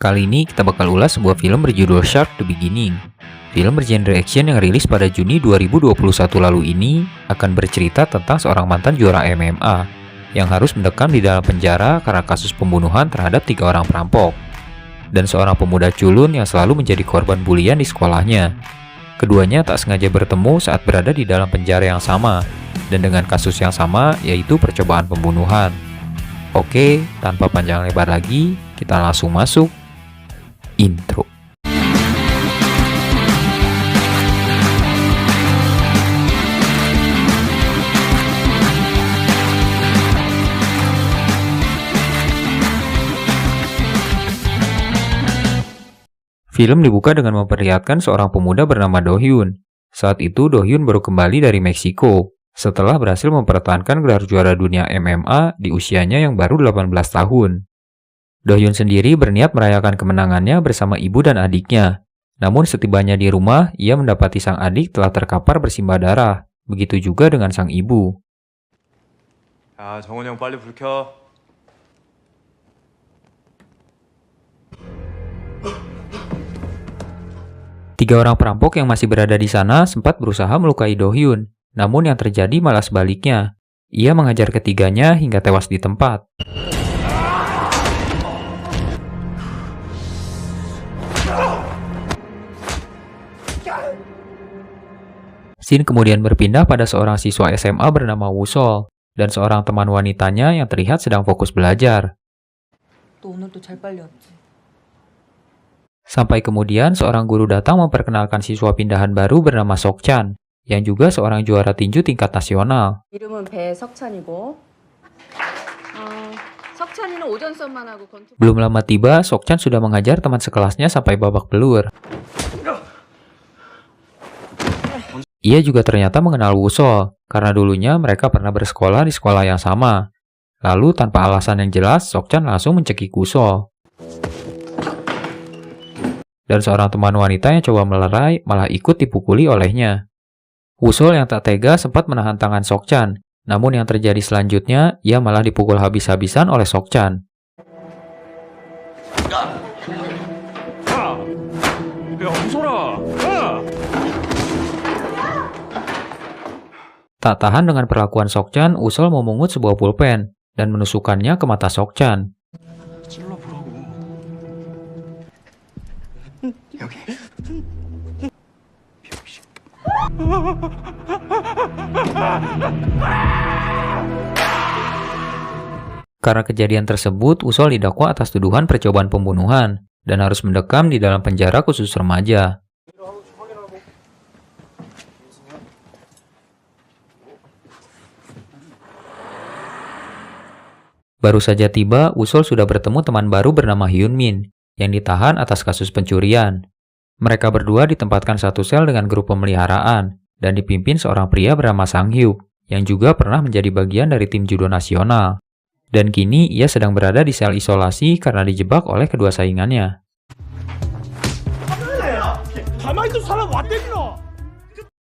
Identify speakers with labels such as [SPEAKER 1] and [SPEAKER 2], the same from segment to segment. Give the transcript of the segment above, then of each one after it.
[SPEAKER 1] Kali ini kita bakal ulas sebuah film berjudul Shark The Beginning. Film bergenre action yang rilis pada Juni 2021 lalu ini akan bercerita tentang seorang mantan juara MMA yang harus mendekam di dalam penjara karena kasus pembunuhan terhadap 3 orang perampok, dan seorang pemuda culun yang selalu menjadi korban bulian di sekolahnya. Keduanya tak sengaja bertemu saat berada di dalam penjara yang sama, dan dengan kasus yang sama, yaitu percobaan pembunuhan. Oke, tanpa panjang lebar lagi, kita langsung masuk intro. Film dibuka dengan memperlihatkan seorang pemuda bernama Do Hyun. Saat itu Do Hyun baru kembali dari Meksiko setelah berhasil mempertahankan gelar juara dunia MMA di usianya yang baru 18 tahun. Do Hyun sendiri berniat merayakan kemenangannya bersama ibu dan adiknya. Namun setibanya di rumah, ia mendapati sang adik telah terkapar bersimbah darah. Begitu juga dengan sang ibu.
[SPEAKER 2] 야, 정훈이 형 빨리 불 켜.
[SPEAKER 1] Tiga orang perampok yang masih berada di sana sempat berusaha melukai Do Hyun. Namun yang terjadi malah sebaliknya. Ia menghajar ketiganya hingga tewas di tempat. Scene kemudian berpindah pada seorang siswa SMA bernama Woo Sol dan seorang teman wanitanya yang terlihat sedang fokus belajar. Sampai kemudian seorang guru datang memperkenalkan siswa pindahan baru bernama Sok Chan, yang juga seorang juara tinju tingkat nasional. Belum lama tiba, Sok Chan sudah mengajar teman sekelasnya sampai babak belur. Ia juga ternyata mengenal Woo Sol, karena dulunya mereka pernah bersekolah di sekolah yang sama. Lalu tanpa alasan yang jelas, Sok Chan langsung mencekik Woo Sol. Dan seorang teman wanita yang coba melerai malah ikut dipukuli olehnya. Woo Sol yang tak tega sempat menahan tangan Sok Chan, namun yang terjadi selanjutnya, ia malah dipukul habis-habisan oleh Sok Chan. Tak tahan dengan perlakuan Sok Chan, Woo Sol memungut sebuah pulpen dan menusukkannya ke mata Sok Chan. Karena kejadian tersebut, Woo Sol didakwa atas tuduhan percobaan pembunuhan dan harus mendekam di dalam penjara khusus remaja. Baru saja tiba, Woo Sol sudah bertemu teman baru bernama Hyun Min yang ditahan atas kasus pencurian. Mereka berdua ditempatkan satu sel dengan grup pemeliharaan dan dipimpin seorang pria bernama Sang Hyuk yang juga pernah menjadi bagian dari tim judo nasional. Dan kini ia sedang berada di sel isolasi karena dijebak oleh kedua saingannya.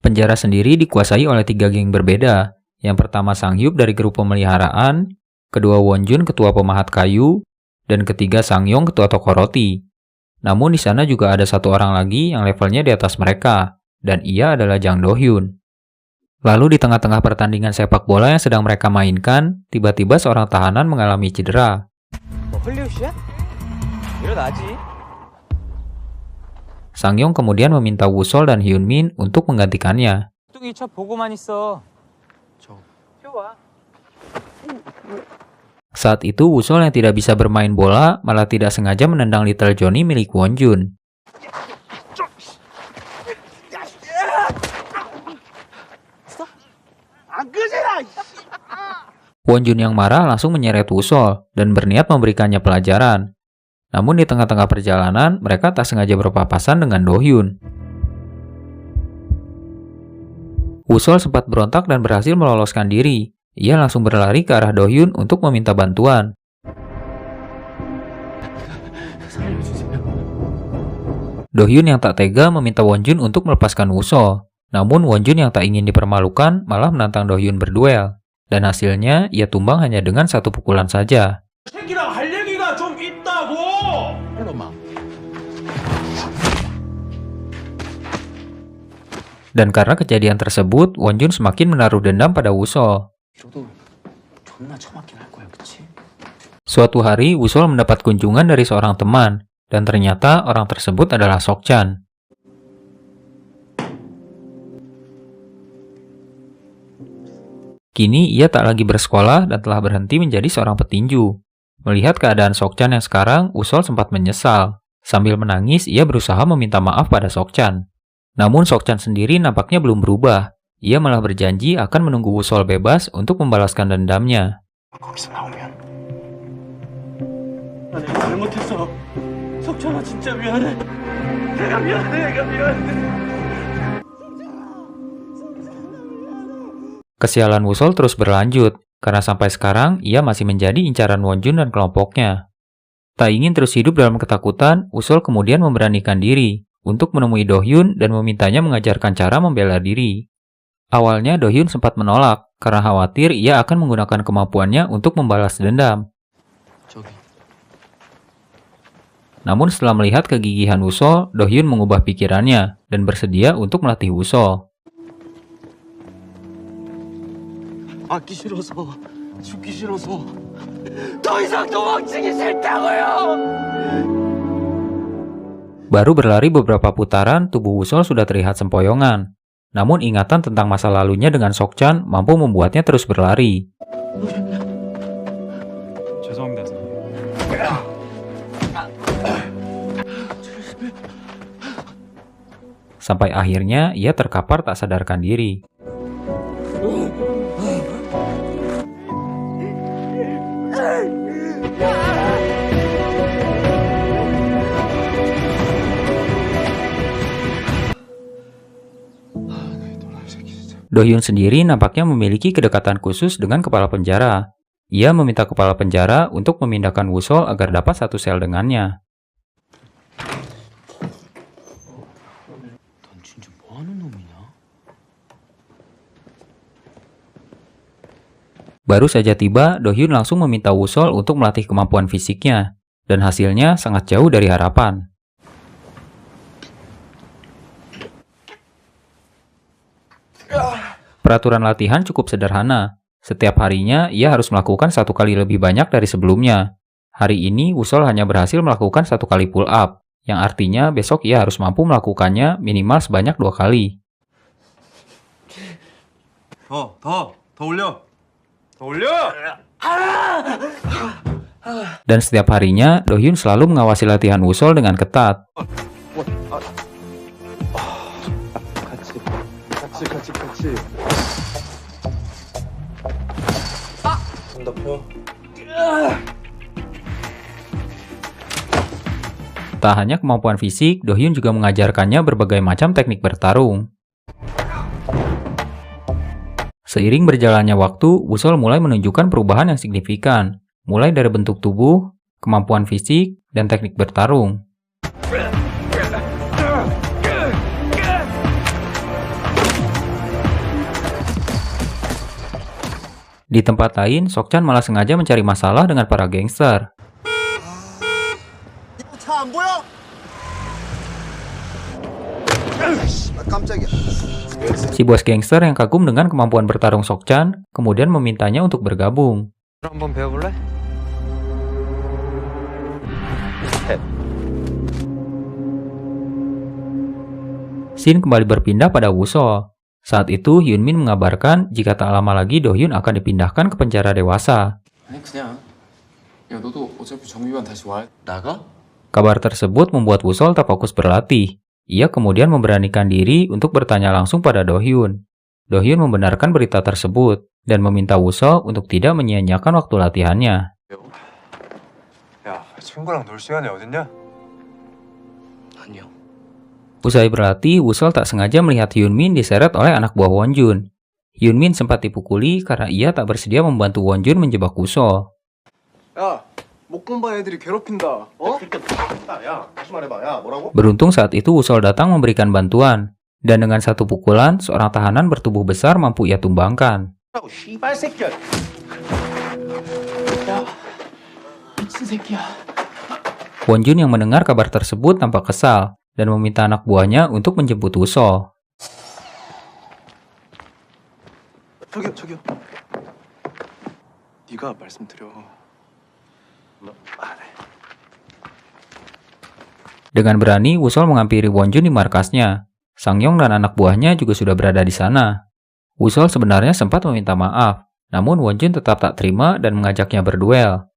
[SPEAKER 1] Penjara sendiri dikuasai oleh 3 geng berbeda. Yang pertama Sang Hyuk dari grup pemeliharaan, kedua Won Jun ketua pemahat kayu, dan ketiga Sang Yong ketua toko roti. Namun di sana juga ada satu orang lagi yang levelnya di atas mereka, dan ia adalah Jang Do Hyun. Lalu di tengah-tengah pertandingan sepak bola yang sedang mereka mainkan, tiba-tiba seorang tahanan mengalami cedera. Sang Yong kemudian meminta Woo Sol dan Hyun Min untuk menggantikannya. Saat itu Woo Sol yang tidak bisa bermain bola malah tidak sengaja menendang Little Johnny milik Won Jun. Won Jun yang marah langsung menyeret Woo Sol dan berniat memberikannya pelajaran. Namun di tengah-tengah perjalanan mereka tak sengaja berpapasan dengan Do Hyun. Woo Sol sempat berontak dan berhasil meloloskan diri. Ia langsung berlari ke arah Do Hyun untuk meminta bantuan. Do Hyun yang tak tega meminta Won Jun untuk melepaskan Woo Sol. Namun Won Jun yang tak ingin dipermalukan malah menantang Do Hyun berduel. Dan hasilnya ia tumbang hanya dengan 1 pukulan saja. Dan karena kejadian tersebut, Wonjun semakin menaruh dendam pada Wusol.
[SPEAKER 3] 이러도 존나 처맞긴 할 거야, 그치?
[SPEAKER 1] Suatu hari, Wusol mendapat kunjungan dari seorang teman, dan ternyata orang tersebut adalah Sokchan. Kini ia tak lagi bersekolah dan telah berhenti menjadi seorang petinju. Melihat keadaan Sokchan yang sekarang, Wusol sempat menyesal. Sambil menangis, ia berusaha meminta maaf pada Sokchan. Namun Sokchan sendiri nampaknya belum berubah. Ia malah berjanji akan menunggu Wusol bebas untuk membalaskan dendamnya.
[SPEAKER 3] 거기서 나오면 나 내가 잘못했어. 석천아 진짜 미안해. 내가 미안해.
[SPEAKER 1] Kesialan Wusol terus berlanjut, karena sampai sekarang ia masih menjadi incaran Wonjun dan kelompoknya. Tak ingin terus hidup dalam ketakutan, Wusol kemudian memberanikan diri untuk menemui Do-hyun dan memintanya mengajarkan cara membela diri. Awalnya Do-hyun sempat menolak, karena khawatir ia akan menggunakan kemampuannya untuk membalas dendam.
[SPEAKER 3] 저기
[SPEAKER 1] Namun setelah melihat kegigihan Wusol, Do-hyun mengubah pikirannya dan bersedia untuk melatih Wusol.
[SPEAKER 3] 맞기 싫어서 죽기 싫어서 더 이상 도망치기 싫다고요.
[SPEAKER 1] Baru berlari beberapa putaran, tubuh Wusol sudah terlihat sempoyongan. Namun ingatan tentang masa lalunya dengan Sokchan mampu membuatnya terus berlari.
[SPEAKER 2] 죄송합니다, 선생님.
[SPEAKER 1] Sampai akhirnya ia terkapar tak sadarkan diri. Do-hyun sendiri nampaknya memiliki kedekatan khusus dengan kepala penjara. Ia meminta kepala penjara untuk memindahkan Wusol agar dapat satu sel dengannya.
[SPEAKER 3] 넌 진짜 뭐 하는 놈이냐?
[SPEAKER 1] Baru saja tiba, Do-hyun langsung meminta Wusol untuk melatih kemampuan fisiknya. Dan hasilnya sangat jauh dari harapan. Peraturan latihan cukup sederhana. Setiap harinya, ia harus melakukan 1 kali lebih banyak dari sebelumnya. Hari ini, Wusol hanya berhasil melakukan 1 kali pull up, yang artinya besok ia harus mampu melakukannya minimal sebanyak 2 kali.
[SPEAKER 2] 더 올려. 더 올려.
[SPEAKER 1] Dan setiap harinya, Do-hyun selalu mengawasi latihan Wusol dengan ketat.
[SPEAKER 3] 같이.
[SPEAKER 1] Tak hanya kemampuan fisik, Do-hyun juga mengajarkannya berbagai macam teknik bertarung. Seiring berjalannya waktu, Wusol mulai menunjukkan perubahan yang signifikan, mulai dari bentuk tubuh, kemampuan fisik, dan teknik bertarung. Di tempat lain, Sokchan malah sengaja mencari masalah dengan para gangster.
[SPEAKER 4] 차 안 보여? 깜짝이야.
[SPEAKER 1] Si bos gangster yang kagum dengan kemampuan bertarung Sokchan kemudian memintanya untuk bergabung.
[SPEAKER 2] 한번 배워볼래?
[SPEAKER 1] Scene kembali berpindah pada Wusol. Saat itu, Hyunmin mengabarkan jika tak lama lagi Do-hyun akan dipindahkan ke penjara dewasa.
[SPEAKER 5] 아니 그냥 야 너도 어차피 정비반 다시 와야
[SPEAKER 3] 나가?
[SPEAKER 1] Kabar tersebut membuat Wusol tak fokus berlatih. Ia kemudian memberanikan diri untuk bertanya langsung pada Do-hyun. Do-hyun membenarkan berita tersebut dan meminta Wusol untuk tidak menyia-nyiakan waktu latihannya.
[SPEAKER 2] 야, 친구랑 놀 시간이 어딨냐?
[SPEAKER 3] 아니요.
[SPEAKER 1] Usai berlatih, Wusol tak sengaja melihat Hyunmin diseret oleh anak buah Wonjun. Hyunmin sempat dipukuli karena ia tak bersedia membantu Wonjun menjebak Wusol.
[SPEAKER 4] 야, 목공반 애들이 괴롭힌다. 어? 야, 다시 말해봐. 야, 뭐라고?
[SPEAKER 1] Beruntung saat itu Wusol datang memberikan bantuan. Dan dengan satu pukulan, seorang tahanan bertubuh besar mampu ia tumbangkan.
[SPEAKER 4] 씨발 새끼야.
[SPEAKER 3] 미친 새끼야.
[SPEAKER 1] Wonjun yang mendengar kabar tersebut tampak kesal dan meminta anak buahnya untuk menjemput Wusol.
[SPEAKER 4] 저기요. 네가 말씀드려. 네.
[SPEAKER 1] Dengan berani, Wusol menghampiri Wonjun di markasnya. Sangyong dan anak buahnya juga sudah berada di sana. Wusol sebenarnya sempat meminta maaf, namun Wonjun tetap tak terima dan mengajaknya berduel.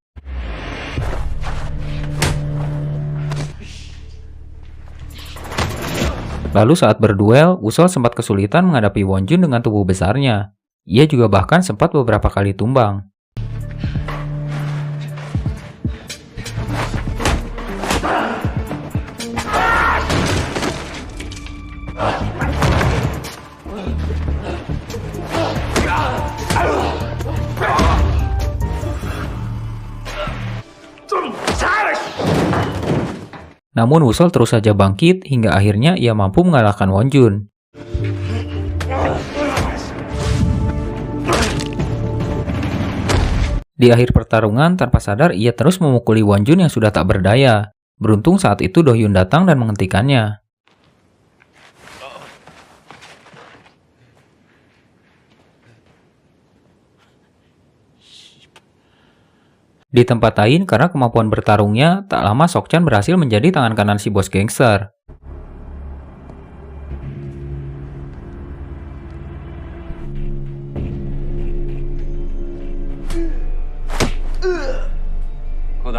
[SPEAKER 1] Lalu saat berduel, Wusol sempat kesulitan menghadapi Wonjun dengan tubuh besarnya. Ia juga bahkan sempat beberapa kali tumbang. Namun Wusol terus saja bangkit hingga akhirnya ia mampu mengalahkan Wonjun. Di akhir pertarungan, tanpa sadar ia terus memukuli Wonjun yang sudah tak berdaya. Beruntung saat itu Do-hyun datang dan menghentikannya. Di tempat lain, karena kemampuan bertarungnya, tak lama Sok-chan berhasil menjadi tangan kanan si bos gangster.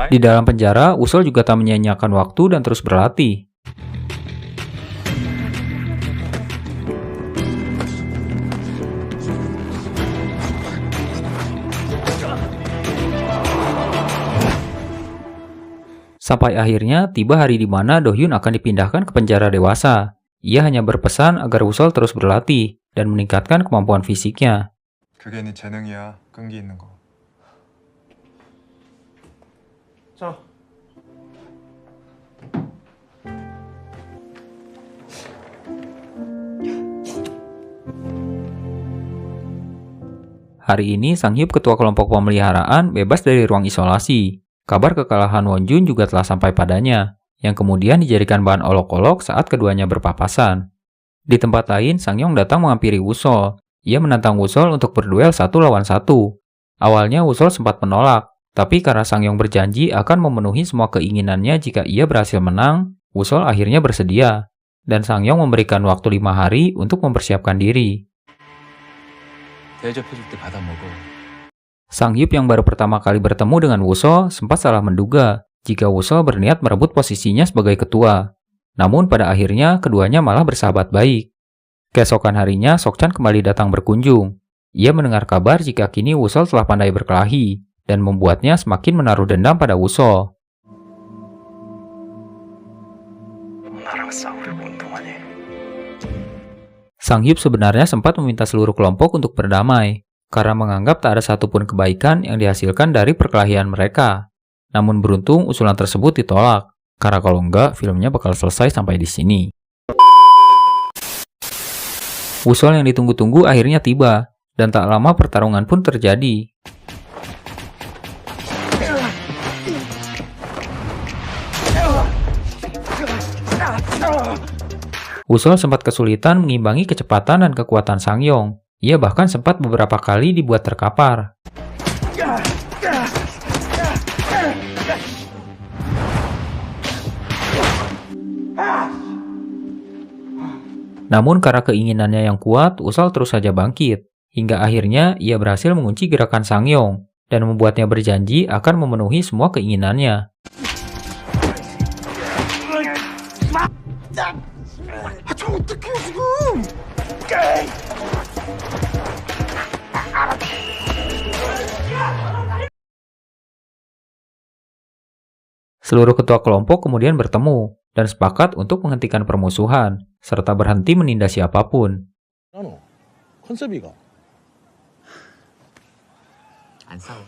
[SPEAKER 1] Di dalam penjara, Wusol juga tak menyia-nyiakan waktu dan terus berlatih. Sampai akhirnya tiba hari di mana Do-hyun akan dipindahkan ke penjara dewasa. Ia hanya berpesan agar Wusol terus berlatih dan meningkatkan kemampuan fisiknya.
[SPEAKER 2] 그게 네 재능이야. 끈기 있는 거. 자.
[SPEAKER 1] Hari ini, Sang-hyup, ketua kelompok pemeliharaan, bebas dari ruang isolasi. Kabar kekalahan Wonjun juga telah sampai padanya, yang kemudian dijadikan bahan olok-olok saat keduanya berpapasan. Di tempat lain, Sangyong datang menghampiri Wusol. Ia menantang Wusol untuk berduel 1 lawan 1. Awalnya Wusol sempat menolak, tapi karena Sangyong berjanji akan memenuhi semua keinginannya jika ia berhasil menang, Wusol akhirnya bersedia. Dan Sangyong memberikan waktu 5 hari untuk mempersiapkan diri.
[SPEAKER 3] 대접해줄 때 받아 먹어.
[SPEAKER 1] Sang-hyup yang baru pertama kali bertemu dengan Wusol sempat salah menduga jika Wusol berniat merebut posisinya sebagai ketua. Namun pada akhirnya keduanya malah bersahabat baik. Keesokan harinya Sok-chan kembali datang berkunjung. Ia mendengar kabar jika kini Wusol telah pandai berkelahi dan membuatnya semakin menaruh dendam pada Wusol. Sang-hyup sebenarnya sempat meminta seluruh kelompok untuk berdamai, karena menganggap tak ada satupun kebaikan yang dihasilkan dari perkelahian mereka. Namun beruntung usulan tersebut ditolak, karena kalau enggak filmnya bakal selesai sampai di sini. Wusol yang ditunggu-tunggu akhirnya tiba, dan tak lama pertarungan pun terjadi. Wusol sempat kesulitan mengimbangi kecepatan dan kekuatan Sangyong. Ia bahkan sempat beberapa kali dibuat terkapar. Namun karena keinginannya yang kuat, Wusol terus saja bangkit. Hingga akhirnya ia berhasil mengunci gerakan Sangyong dan membuatnya berjanji akan memenuhi semua keinginannya. Seluruh ketua kelompok kemudian bertemu dan sepakat untuk menghentikan permusuhan, serta berhenti menindas siapapun.
[SPEAKER 4] 컨셉이가
[SPEAKER 3] 안 싸워.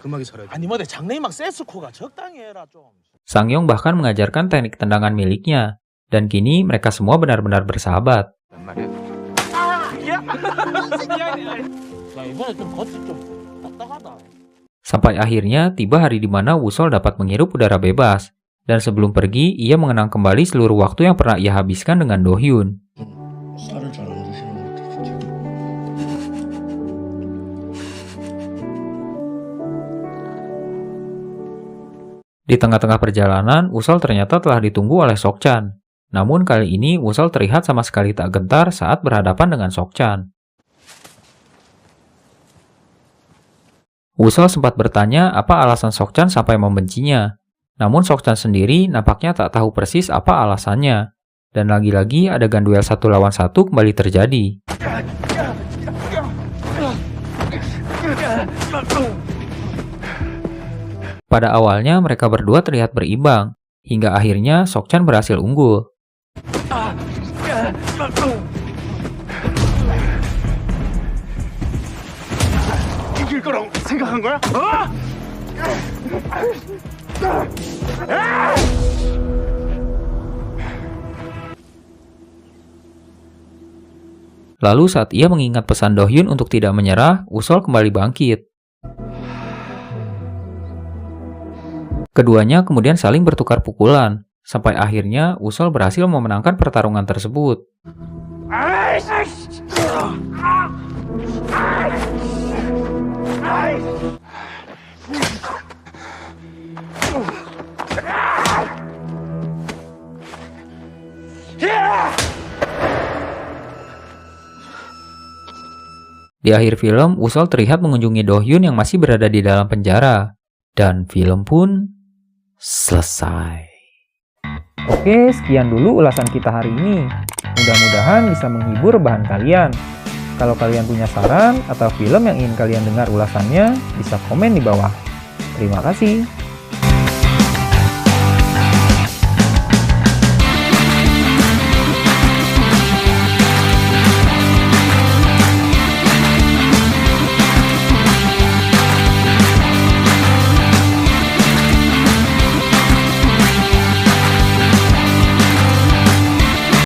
[SPEAKER 4] 음악이 잘해.
[SPEAKER 6] 아니 뭐 내 장래희 막 세스코가 적당히 해라 좀.
[SPEAKER 1] Sangyong bahkan mengajarkan teknik tendangan miliknya, dan kini mereka semua benar-benar bersahabat.
[SPEAKER 6] 야 이번에 좀 겉이 좀 딱딱하다.
[SPEAKER 1] Sampai akhirnya tiba hari di mana Wusol dapat menghirup udara bebas, dan sebelum pergi ia mengenang kembali seluruh waktu yang pernah ia habiskan dengan Do-hyun.
[SPEAKER 3] 쌀을 잘 안 드시는 것 같아 진짜.
[SPEAKER 1] Di tengah-tengah perjalanan, Woo-seol ternyata telah ditunggu oleh Sok-chan. Namun kali ini Woo-seol terlihat sama sekali tak gentar saat berhadapan dengan Sok-chan. Woo-seol sempat bertanya apa alasan Sok-chan sampai membencinya. Namun Sok-chan sendiri nampaknya tak tahu persis apa alasannya. Dan lagi-lagi adegan duel 1 lawan 1 kembali terjadi. Pada awalnya mereka berdua terlihat berimbang, hingga akhirnya Sok-chan berhasil unggul.
[SPEAKER 4] 이길 거라고 생각한 거야?
[SPEAKER 1] Lalu saat ia mengingat pesan Do-hyun untuk tidak menyerah, Woo-seol kembali bangkit. Keduanya kemudian saling bertukar pukulan, sampai akhirnya Woo-seol berhasil memenangkan pertarungan tersebut. Di akhir film, Woo-seol terlihat mengunjungi Do-hyun yang masih berada di dalam penjara. Dan film pun selesai. Oke, sekian dulu ulasan kita hari ini. Mudah-mudahan bisa menghibur rebahan kalian. Kalau kalian punya saran atau film yang ingin kalian dengar ulasannya, bisa komen di bawah. Terima kasih.